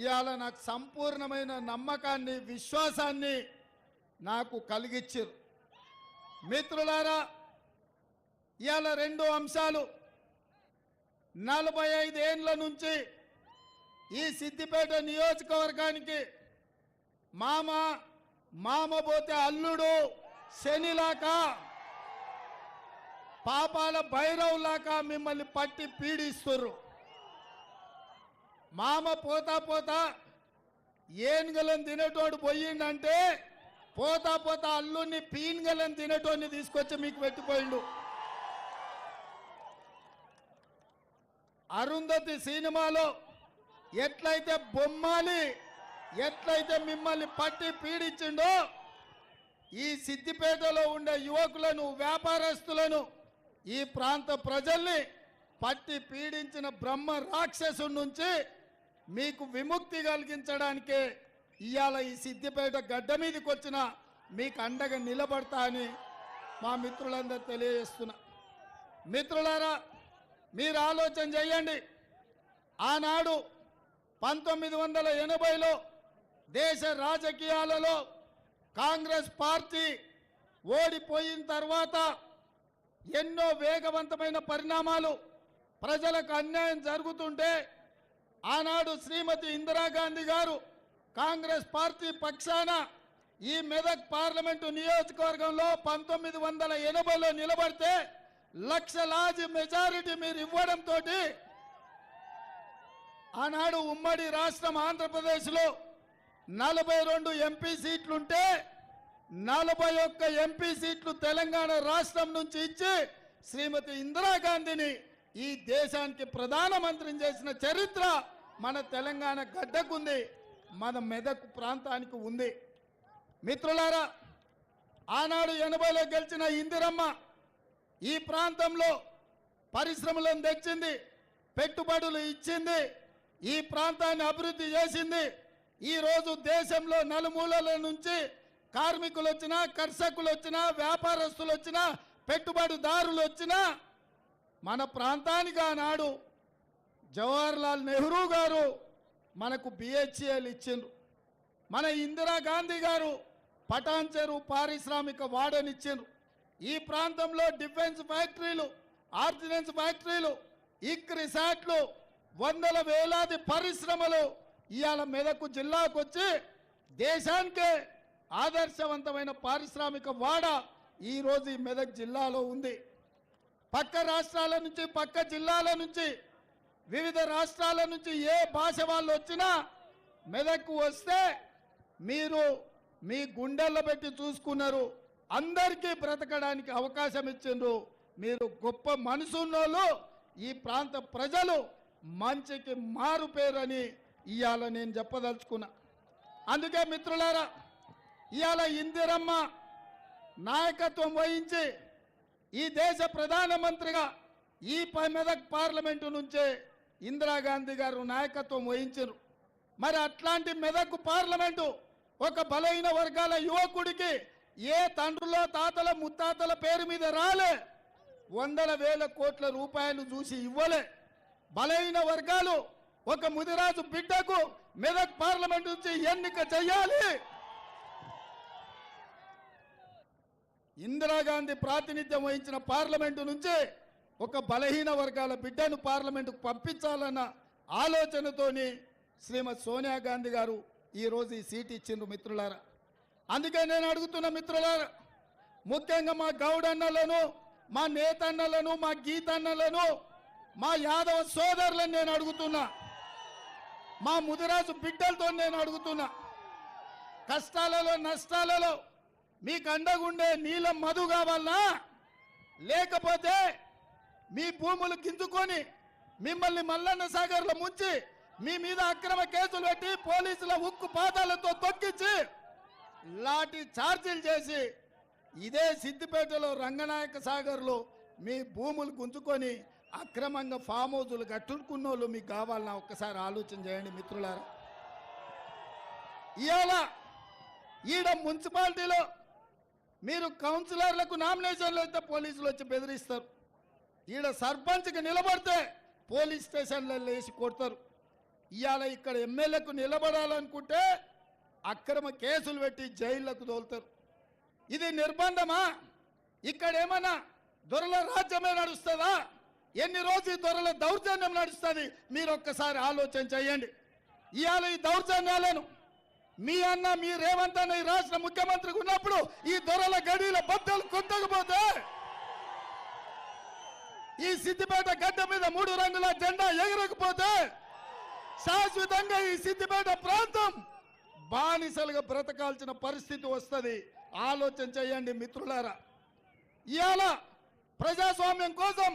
ఇవాళ నాకు సంపూర్ణమైన నమ్మకాన్ని విశ్వాసాన్ని నాకు కలిగించారు. మిత్రులారా, ఇవాళ రెండు అంశాలు. 45 ఏండ్ల నుంచి ఈ సిద్దిపేట నియోజకవర్గానికి మామ పోతే అల్లుడు శనిలాగా పాపాల భైరవులాగా మిమ్మల్ని పట్టి పీడిస్తుర్రు. మామ పోతా ఏనుగలను తినేటోడు పోయిండంటే పోతా అల్లుడిని పీనుగలను తినేటోడిని తీసుకొచ్చి మీకు పెట్టిపోయిండు. అరుంధతి సినిమాలో ఎట్లయితే బొమ్మాలి ఎట్లయితే మిమ్మల్ని పట్టి పీడించిండో ఈ సిద్దిపేటలో ఉండే యువకులను, వ్యాపారస్తులను, ఈ ప్రాంత ప్రజల్ని పట్టి పీడించిన బ్రహ్మ రాక్షసు నుంచి మీకు విముక్తి కలిగించడానికే ఇవాళ ఈ సిద్దిపేట గడ్డ మీదకి వచ్చిన మీకు అండగా నిలబడతా అని మా మిత్రులందరూ తెలియజేస్తున్నా. మిత్రులారా, మీరు ఆలోచన చేయండి. ఆనాడు 1980లో దేశ రాజకీయాలలో కాంగ్రెస్ పార్టీ ఓడిపోయిన తర్వాత ఎన్నో వేగవంతమైన పరిణామాలు, ప్రజలకు అన్యాయం జరుగుతుంటే ఆనాడు శ్రీమతి ఇందిరాగాంధీ గారు కాంగ్రెస్ పార్టీ పక్షాన ఈ మెదక్ పార్లమెంటు నియోజకవర్గంలో 1980లో నిలబడితే లక్షలాది మెజారిటీ మీరు ఇవ్వడంతో ఆనాడు ఉమ్మడి రాష్ట్రం ఆంధ్రప్రదేశ్లో 42 ఎంపీ సీట్లుంటే 41 ఎంపీ సీట్లు తెలంగాణ రాష్ట్రం నుంచి ఇచ్చి శ్రీమతి ఇందిరాగాంధీని ఈ దేశానికి ప్రధానమంత్రిని చేసిన చరిత్ర మన తెలంగాణ గడ్డకుంది, మన మెదక్ ప్రాంతానికి ఉంది. మిత్రులారా, ఆనాడు 80లో గెలిచిన ఇందిరమ్మ ఈ ప్రాంతంలో పరిశ్రమలను తెచ్చింది, పెట్టుబడులు ఇచ్చింది, ఈ ప్రాంతాన్ని అభివృద్ధి చేసింది. ఈరోజు దేశంలో నలుమూలల నుంచి కార్మికులు వచ్చినా, కర్షకులు వచ్చినా, వ్యాపారస్తులు వచ్చినా, పెట్టుబడిదారులు వచ్చినా మన ప్రాంతానికి ఆనాడు జవహర్లాల్ నెహ్రూ గారు మనకు బిహెచ్ఎల్ ఇచ్చిండ్రు. మన ఇందిరాగాంధీ గారు పటాన్ చెరువు పారిశ్రామిక వాడనిచ్చిండ్రు. ఈ ప్రాంతంలో డిఫెన్స్ ఫ్యాక్టరీలు, ఆర్డినెన్స్ ఫ్యాక్టరీలు, ఇక్ రిసార్ట్లు, వందల వేలాది పరిశ్రమలు ఇవాళ మెదక్ జిల్లాకు వచ్చి దేశానికే ఆదర్శవంతమైన పారిశ్రామిక వాడ ఈరోజు ఈ మెదక్ జిల్లాలో ఉంది. పక్క రాష్ట్రాల నుంచి, పక్క జిల్లాల నుంచి, వివిధ రాష్ట్రాల నుంచి ఏ భాష వాళ్ళు వచ్చినా మెదక్కు వస్తే మీరు మీ గుండెల్లో పెట్టి చూసుకున్నారు. అందరికీ బ్రతకడానికి అవకాశం ఇచ్చిండ్రు. మీరు గొప్ప మనసున్నోళ్ళు. ఈ ప్రాంత ప్రజలు మంచికి మారు పేరని ఇవాళ నేను చెప్పదలుచుకున్నా. అందుకే మిత్రులారా, ఇవాళ ఇందిరమ్మ నాయకత్వం వహించి ఈ దేశ ప్రధానమంత్రిగా ఈ మెదక్ పార్లమెంటు నుంచే ఇందిరాగాంధీ గారు నాయకత్వం వహించారు. మరి అట్లాంటి మెదక్ పార్లమెంటు ఒక బలహీన వర్గాల యువకుడికి ఏ తండ్రుల, తాతల, ముత్తాతల పేరు మీద రాలే, వందల వేల కోట్ల రూపాయలు చూసి ఇవ్వలే. బలహీన వర్గాలు ఒక ముదిరాజు బిడ్డకు మెదక్ పార్లమెంట్ నుంచి ఎన్నిక చేయాలి. ఇందిరాగాంధీ ప్రాతినిధ్యం వహించిన పార్లమెంటు నుంచి ఒక బలహీన వర్గాల బిడ్డను పార్లమెంటుకు పంపించాలన్న ఆలోచనతోని శ్రీమతి సోనియా గాంధీ గారు ఈరోజు ఈ సీట్ ఇచ్చిండ్రు. మిత్రులారా, అందుకే నేను అడుగుతున్న మిత్రులారా, ముఖ్యంగా మా గౌడన్నలను, మా నేతన్నలను, మా గీతన్నలను, మా యాదవ సోదరులను నేను అడుగుతున్నా, మా ముదిరాజు బిడ్డలతో నేను అడుగుతున్నా, కష్టాలలో నష్టాలలో మీకు అండగుండే నీలం మధు కావాలనా, లేకపోతే మీ భూములు గింజుకొని మిమ్మల్ని మల్లన్న సాగర్లో ముంచి మీ మీద అక్రమ కేసులు పెట్టి పోలీసుల ఉక్కు పాదాలతో తొక్కించి లాఠీ ఛార్జీలు చేసి ఇదే సిద్దిపేటలో రంగనాయక సాగర్లో మీ భూములు గుంజుకొని అక్రమంగా ఫామ్ హౌజులు కట్టుకున్న వాళ్ళు మీకు కావాలన్నా ఒక్కసారి ఆలోచన చేయండి మిత్రులారా. ఇవాళ ఈడ మున్సిపాలిటీలో మీరు కౌన్సిలర్లకు నామినేషన్లు అయితే పోలీసులు వచ్చి బెదిరిస్తారు. ఈడ సర్పంచ్కి నిలబడితే పోలీస్ స్టేషన్లలో వేసి కొడతారు. ఇవాళ ఇక్కడ ఎమ్మెల్యేకు నిలబడాలనుకుంటే అక్రమ కేసులు పెట్టి జైళ్లకు తోలుతారు. ఇది నిర్బంధమా? ఇక్కడ ఏమన్నా దొరల రాజ్యమే నడుస్తుందా? ఎన్ని రోజులు దొరల దౌర్జన్యం నడుస్తుంది? మీరు ఒక్కసారి ఆలోచన చేయండి. ఇవాళ ఈ దౌర్జన్యాలను మీ అన్న మీ రేవంత్ అన్న ఈ రాష్ట్ర ముఖ్యమంత్రికి ఉన్నప్పుడు ఈ దొరల గడిల బద్దలు కొట్టకపోతే, ఈ సిద్దిపేట గడ్డ మీద 3 రంగుల జెండా ఎగరకపోతే శాశ్వతంగా ఈ సిద్దిపేట ప్రాంతం బానిసలుగా బ్రతకాల్సిన పరిస్థితి వస్తుంది. ఆలోచన చేయండి మిత్రులారా. ఇవాళ ప్రజాస్వామ్యం కోసం